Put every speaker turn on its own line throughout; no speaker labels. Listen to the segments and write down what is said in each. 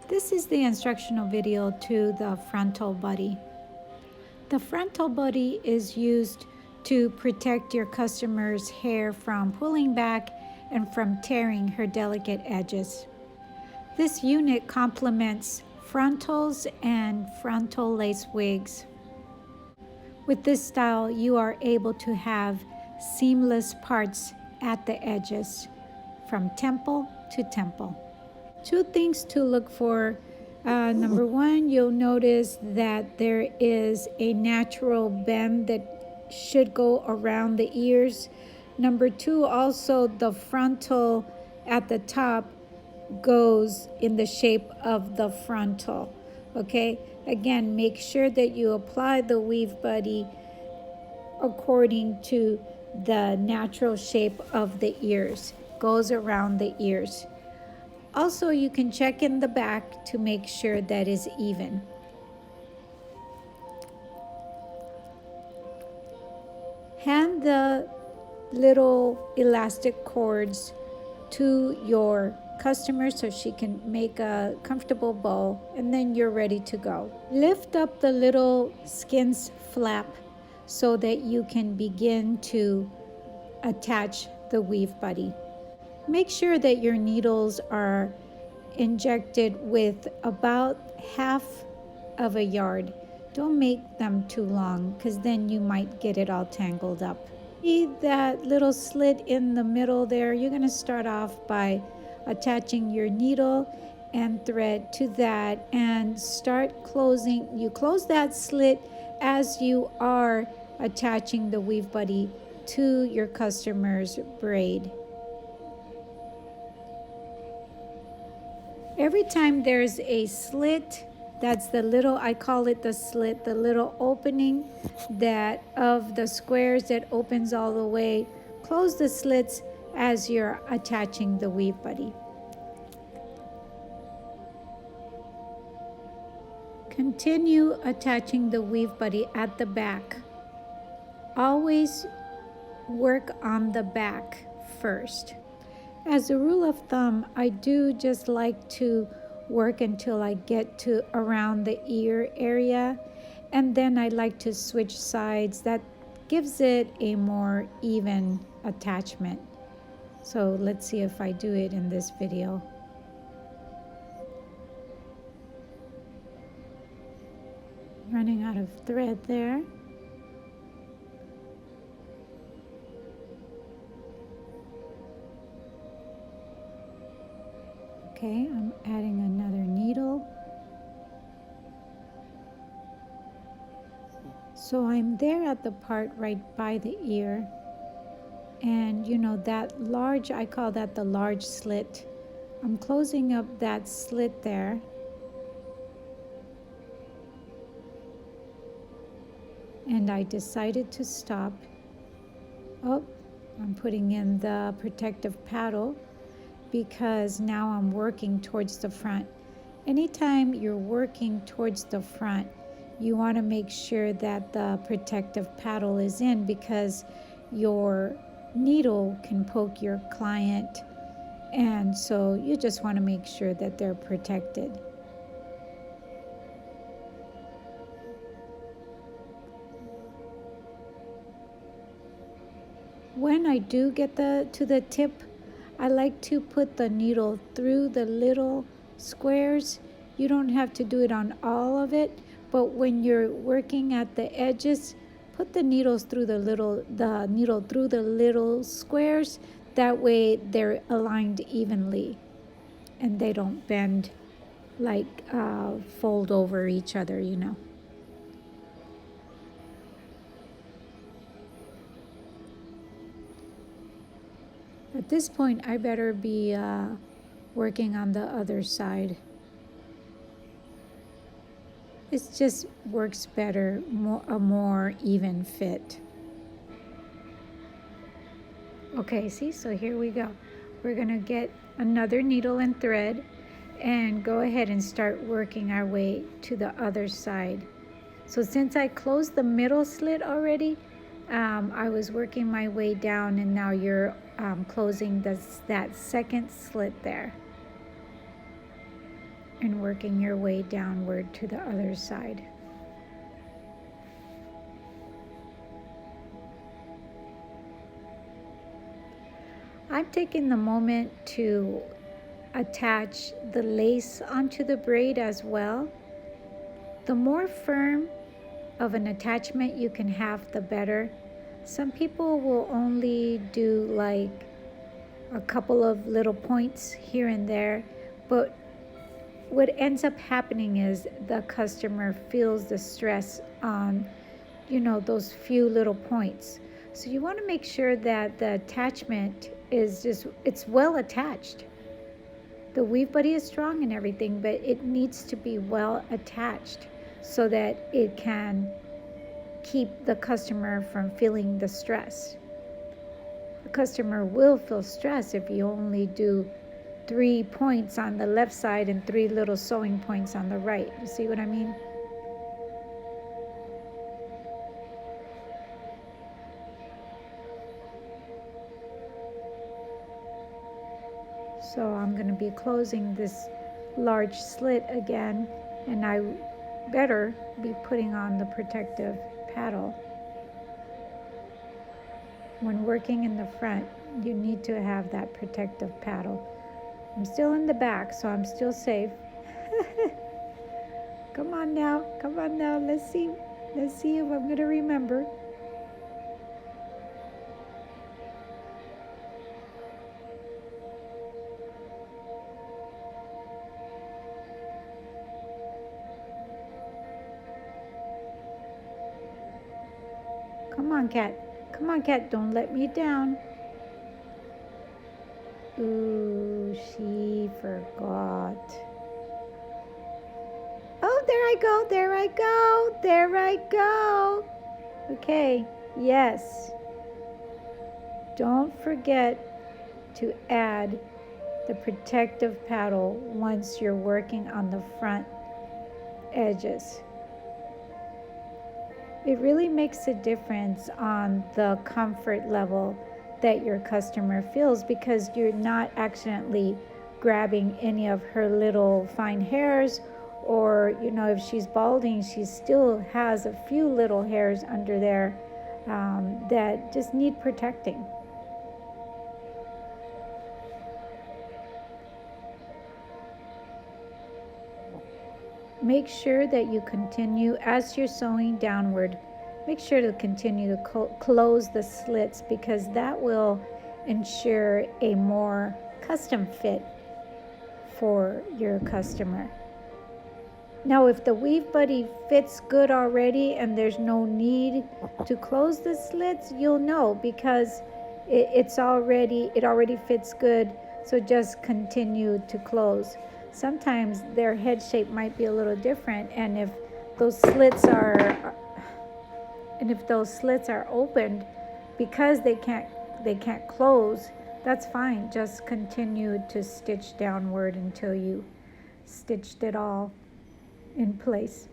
This is the instructional video to the Frontal Buddy. The Frontal Buddy is used to protect your customer's hair from pulling back and from tearing her delicate edges. This unit complements frontals and frontal lace wigs. With this style, you are able to have seamless parts at the edges, from temple to temple. Two things to look for. Number one, you'll notice that there is a natural bend that should go around the ears. Number two, also the frontal at the top goes in the shape of the frontal. Okay, again, make sure that you apply the Weave Buddy according to the natural shape of the ears. Goes around the ears. Also, you can check in the back to make sure that is even. Hand the little elastic cords to your customer so she can make a comfortable bow, and then you're ready to go. Lift up the little skins flap so that you can begin to attach the Weave Buddy. Make sure that your needles are injected with about half of a yard. Don't make them too long because then you might get it all tangled up. See that little slit in the middle there? You're going to start off by attaching your needle and thread to that and start closing. You close that slit as you are attaching the Weave Buddy to your customer's braid. Every time there's a slit, that's the little, I call it the slit, the little opening that of the squares that opens all the way. Close the slits as you're attaching the Weave Buddy. Continue attaching the Weave Buddy at the back. Always work on the back first. As a rule of thumb, I do just like to work until I get to around the ear area, and then I like to switch sides. That gives it a more even attachment. So let's see if I do it in this video. Running out of thread there. Okay, I'm adding another needle. So I'm there at the part right by the ear. And you know that large, I call that the large slit. I'm closing up that slit there. And I decided to stop. Oh, I'm putting in the protective paddle, because now I'm working towards the front. Anytime you're working towards the front, you want to make sure that the protective paddle is in, because your needle can poke your client, and so you just want to make sure that they're protected. When I do get to the tip, I like to put the needle through the little squares. You don't have to do it on all of it, but when you're working at the edges, put the needles through the needle through the little squares. That way they're aligned evenly and they don't bend like fold over each other, you know. At this point, I better be working on the other side. It just works better, a more even fit. Okay, see, so here we go. We're gonna get another needle and thread and go ahead and start working our way to the other side. So since I closed the middle slit already, I was working my way down, and now you're closing that second slit there. and working your way downward to the other side. I'm taking the moment to attach the lace onto the braid as well. The more firm of an attachment you can have, the better. Some people will only do like a couple of little points here and there, but what ends up happening is the customer feels the stress on, those few little points. So you want to make sure that the attachment is it's well attached. The Weave Buddy is strong and everything, but it needs to be well attached so that it can keep the customer from feeling the stress. The customer will feel stress if you only do 3 points on the left side and 3 little sewing points on the right. You see what I mean? So I'm going to be closing this large slit again, and I better be putting on the protective paddle. When working in the front, you need to have that protective paddle. I'm still in the back, so I'm still safe. Come on now, let's see if I'm going to remember. Come on, cat, don't let me down. Ooh, she forgot. Oh, there I go. Okay, yes. Don't forget to add the protective paddle once you're working on the front edges. It really makes a difference on the comfort level that your customer feels, because you're not accidentally grabbing any of her little fine hairs, or if she's balding, she still has a few little hairs under there that just need protecting. Make sure that you continue, as you're sewing downward, make sure to continue to close the slits, because that will ensure a more custom fit for your customer. Now, if the Weave Buddy fits good already and there's no need to close the slits, you'll know, because it already fits good, so just continue to close. Sometimes their head shape might be a little different, and if those slits are opened because they can't close, that's fine. Just continue to stitch downward until you stitched it all in place.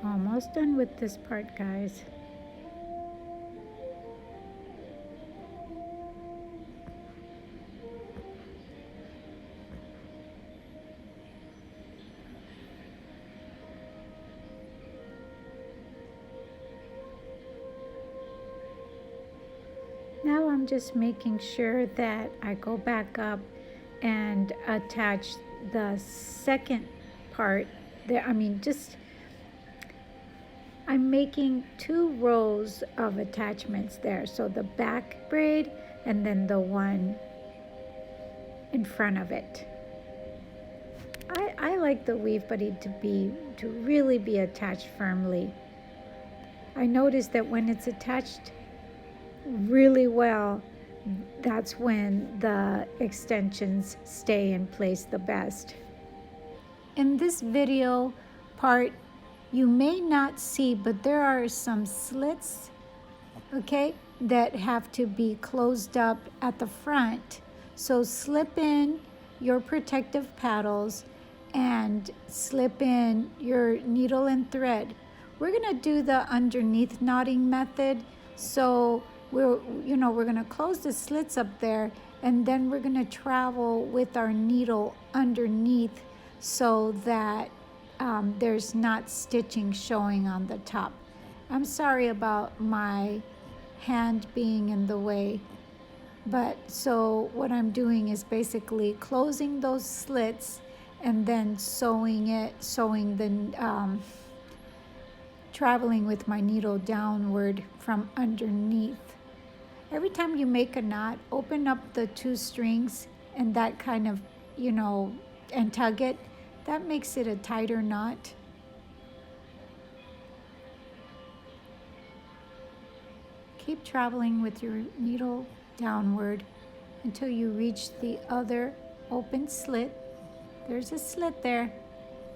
Almost done with this part, guys. Now I'm just making sure that I go back up and attach the second part there. I'm making 2 rows of attachments there. So the back braid and then the one in front of it. I like the Weave Buddy to really be attached firmly. I noticed that when it's attached really well, that's when the extensions stay in place the best. In this video part, you may not see, but there are some slits, okay? that have to be closed up at the front. So slip in your protective paddles and slip in your needle and thread. We're gonna do the underneath knotting method. So we're gonna close the slits up there, and then we're gonna travel with our needle underneath so that there's not stitching showing on the top. I'm sorry about my hand being in the way, but so what I'm doing is basically closing those slits and then traveling with my needle downward from underneath. Every time you make a knot, open up the two strings and that kind of, and tug it. That makes it a tighter knot. Keep traveling with your needle downward until you reach the other open slit. There's a slit there.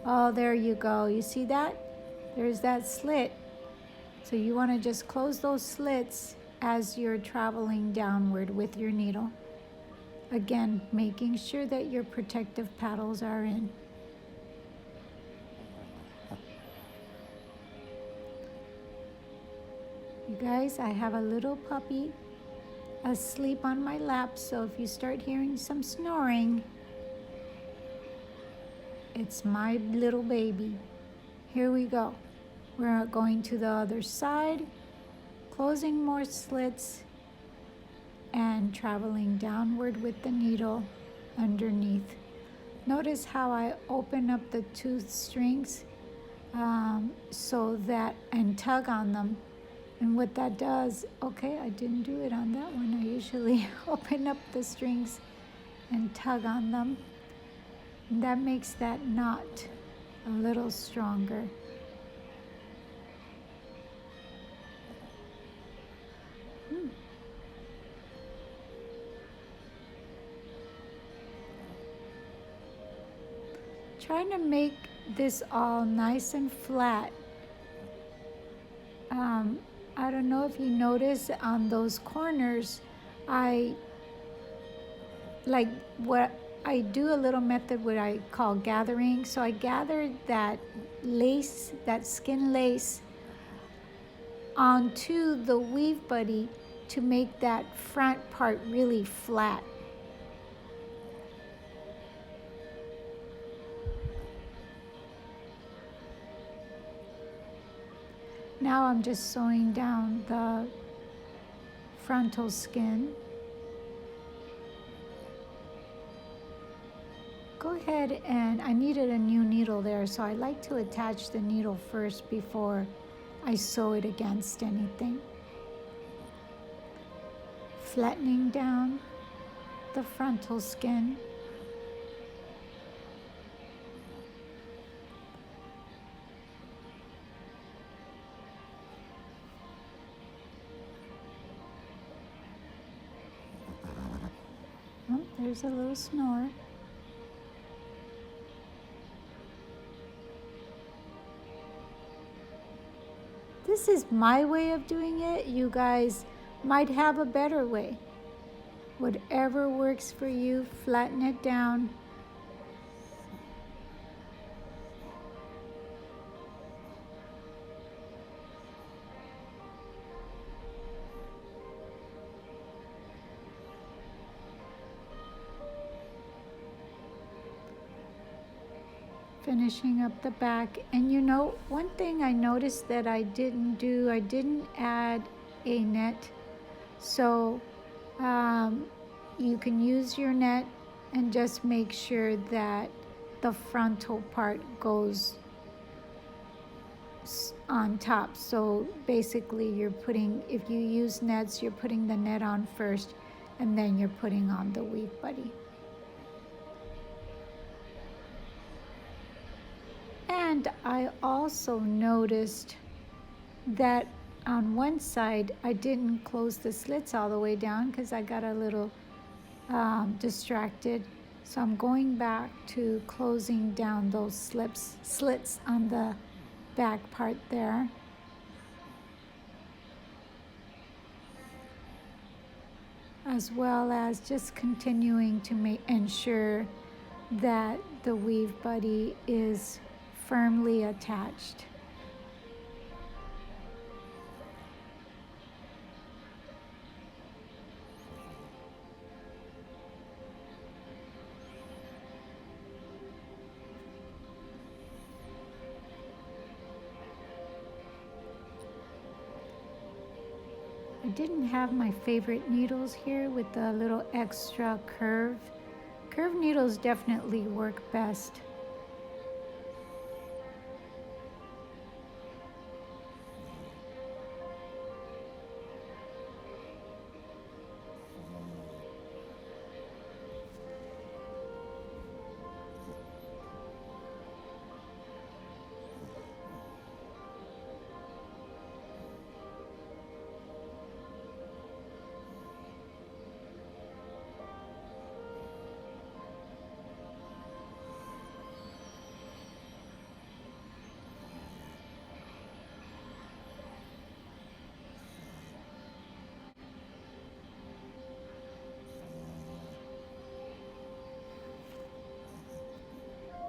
Oh, there you go. You see that? There's that slit. So you want to just close those slits as you're traveling downward with your needle. Again, making sure that your protective paddles are in. You guys, I have a little puppy asleep on my lap, so if you start hearing some snoring, it's my little baby. Here we go. We're going to the other side, closing more slits and traveling downward with the needle underneath. Notice how I open up the two strings and tug on them. And what that does, okay, I didn't do it on that one. I usually open up the strings and tug on them. And that makes that knot a little stronger. Trying to make this all nice and flat. I don't know if you notice on those corners, I do a little method what I call gathering. So I gathered that lace, that skin lace, onto the weave buddy to make that front part really flat. Now I'm just sewing down the frontal skin. Go ahead, and I needed a new needle there, so I like to attach the needle first before I sew it against anything. Flattening down the frontal skin. Oh, there's a little snore. This is my way of doing it. You guys might have a better way. Whatever works for you, flatten it down. Finishing up the back. And one thing I noticed that I didn't do, I didn't add a net. So you can use your net and just make sure that the frontal part goes on top. So basically if you use nets, you're putting the net on first and then you're putting on the weave buddy. And I also noticed that on one side I didn't close the slits all the way down because I got a little distracted. So I'm going back to closing down those slits on the back part there. as well as just continuing to ensure that the weave buddy is firmly attached. I didn't have my favorite needles here with the little extra curve. Curved needles definitely work best.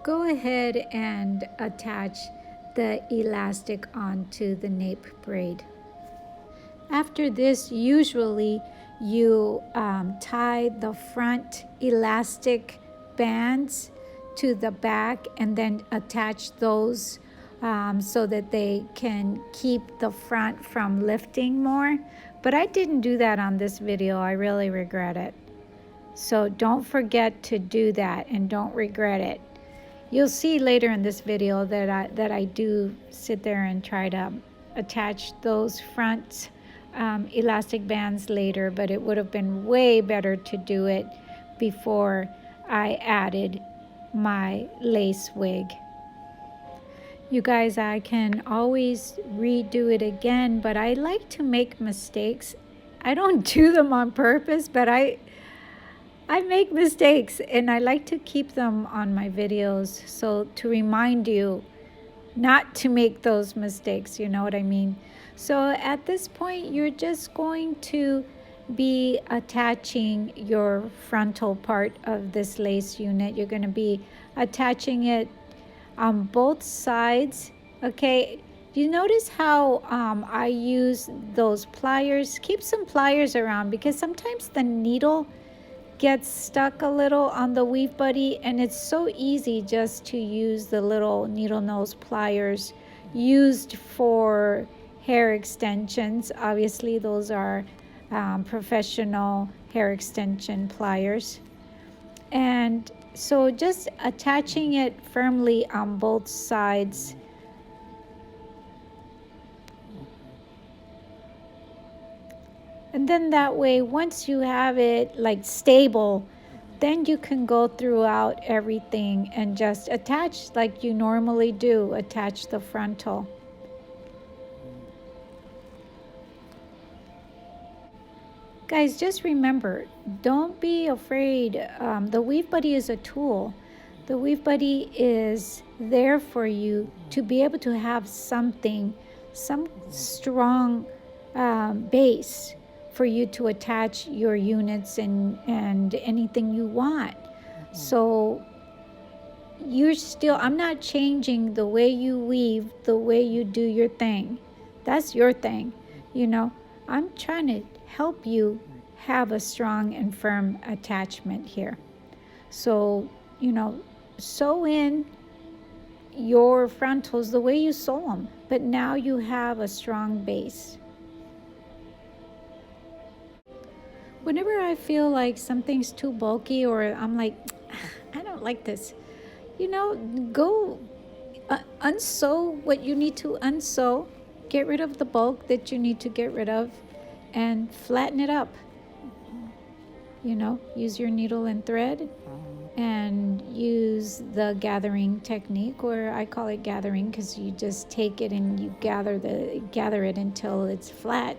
Go ahead and attach the elastic onto the nape braid. After this, usually you tie the front elastic bands to the back and then attach those so that they can keep the front from lifting more. But I didn't do that on this video. I really regret it. So don't forget to do that and don't regret it. You'll see later in this video that I do sit there and try to attach those front elastic bands later, but it would have been way better to do it before I added my lace wig. You guys, I can always redo it again, but I like to make mistakes. I don't do them on purpose, but I make mistakes and I like to keep them on my videos, so to remind you not to make those mistakes, you know what I mean? So at this point, you're just going to be attaching your frontal part of this lace unit. You're going to be attaching it on both sides, okay? You notice how I use those pliers? Keep some pliers around because sometimes the needle gets stuck a little on the weave buddy, and it's so easy just to use the little needle nose pliers used for hair extensions. Obviously those are professional hair extension pliers. And so just attaching it firmly on both sides. And then that way, once you have it like stable, then you can go throughout everything and just attach like you normally do, attach the frontal. Guys, just remember, don't be afraid. The Weave Buddy is a tool. The Weave Buddy is there for you to be able to have something, some strong base for you to attach your units and anything you want. So you're still, I'm not changing the way you weave, the way you do your thing. That's your thing. You know, I'm trying to help you have a strong and firm attachment here. So, you know, sew in your frontals the way you sew them, but now you have a strong base. Whenever I feel like something's too bulky or I'm like, I don't like this, you know, go unsew what you need to unsew, get rid of the bulk that you need to get rid of, and flatten it up. You know, use your needle and thread and use the gathering technique, or I call it gathering because you just take it and you gather it until it's flat.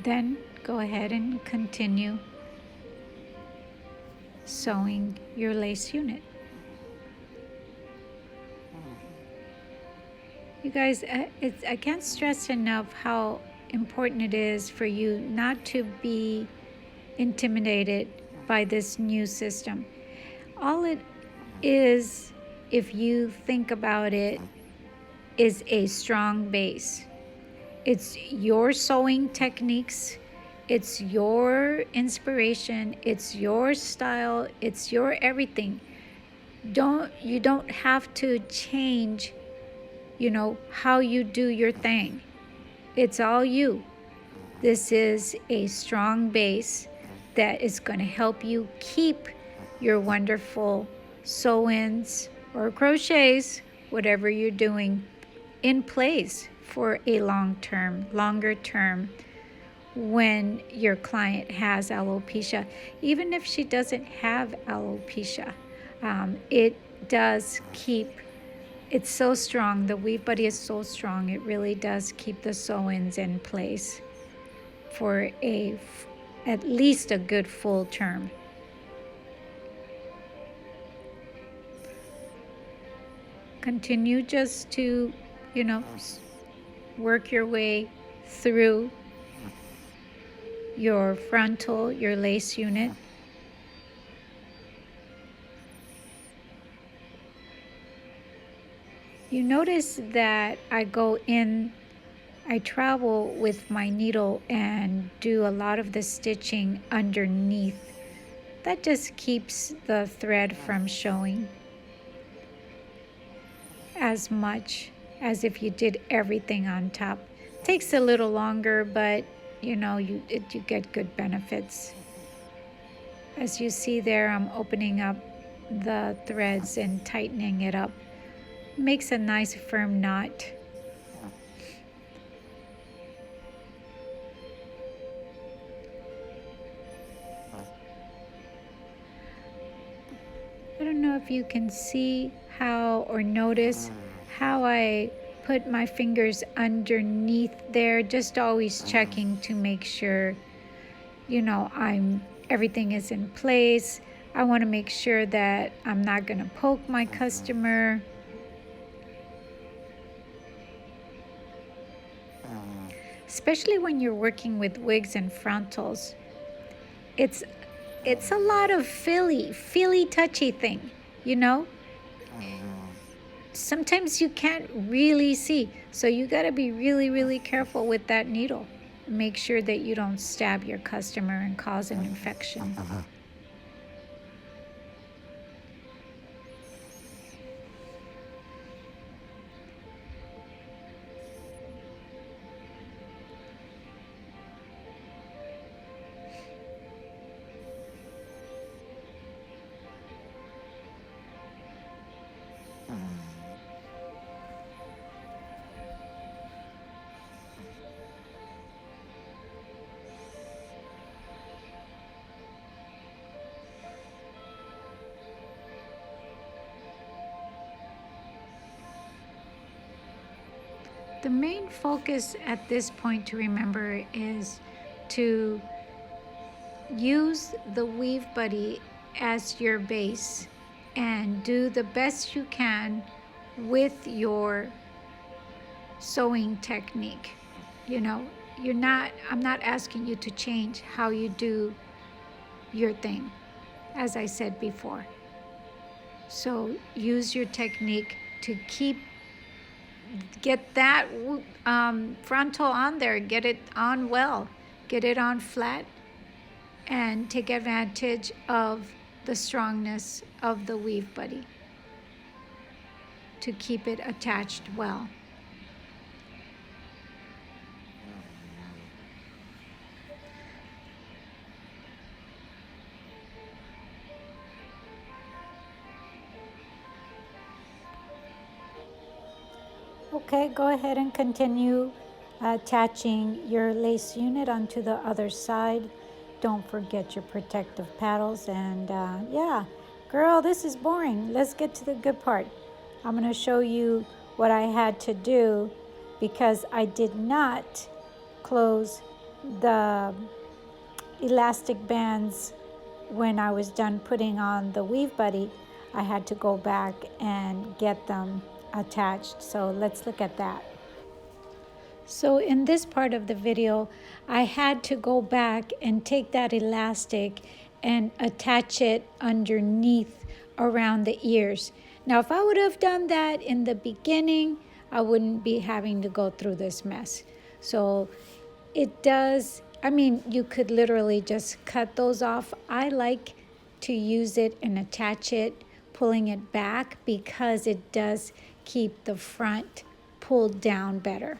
Then go ahead and continue sewing your lace unit. You guys, I can't stress enough how important it is for you not to be intimidated by this new system. All it is, if you think about it, is a strong base. It's your sewing techniques, it's your inspiration, it's your style, it's your everything. You don't have to change, how you do your thing. It's all you. This is a strong base that is going to help you keep your wonderful sew-ins or crochets, whatever you're doing, in place for a longer term when your client has alopecia. Even if she doesn't have alopecia, it does keep, it's so strong, the Weave Buddy is so strong, it really does keep the sew-ins in place for at least a good full term. Continue just to, work your way through your frontal, your lace unit. You notice that I travel with my needle and do a lot of the stitching underneath. That just keeps the thread from showing as much as if you did everything on top. Takes a little longer, but you get good benefits. As you see there, I'm opening up the threads and tightening it up. Makes a nice firm knot. I don't know if you can see how or notice how I put my fingers underneath there, just always checking to make sure, everything is in place. I want to make sure that I'm not going to poke my customer. Especially when you're working with wigs and frontals. It's a lot of feely touchy thing, Sometimes you can't really see, so you got to be really, really careful with that needle. Make sure that you don't stab your customer and cause an infection. The main focus at this point to remember is to use the Weave Buddy as your base and do the best you can with your sewing technique. I'm not asking you to change how you do your thing, as I said before. So use your technique to get that frontal on there, get it on well, get it on flat, and take advantage of the strongness of the Weave Buddy to keep it attached well. Okay, go ahead and continue attaching your lace unit onto the other side. Don't forget your protective paddles. And yeah, girl, this is boring. Let's get to the good part. I'm going to show you what I had to do because I did not close the elastic bands, when I was done putting on the weave buddy, I had to go back and get them attached. So let's look at that. So in this part of the video, I had to go back and take that elastic and attach it underneath around the ears. Now, if I would have done that in the beginning, I wouldn't be having to go through this mess. So it does, I mean, you could literally just cut those off. I like to use it and attach it, pulling it back, because it does keep the front pulled down better.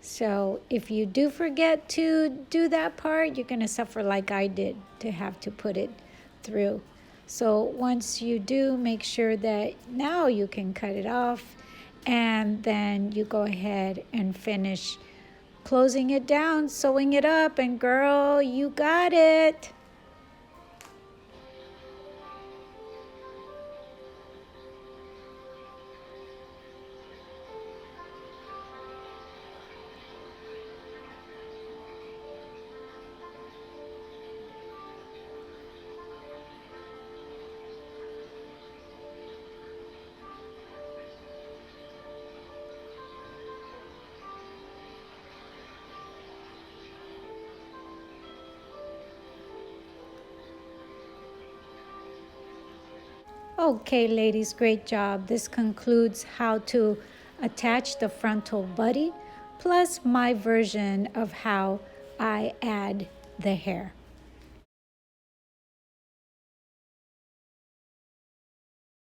So if you do forget to do that part, you're going to suffer like I did to have to put it through. So once you do, make sure that now you can cut it off, and then you go ahead and finish closing it down, sewing it up, and girl, you got it. Okay, ladies, great job. This concludes how to attach the frontal buddy, plus my version of how I add the hair.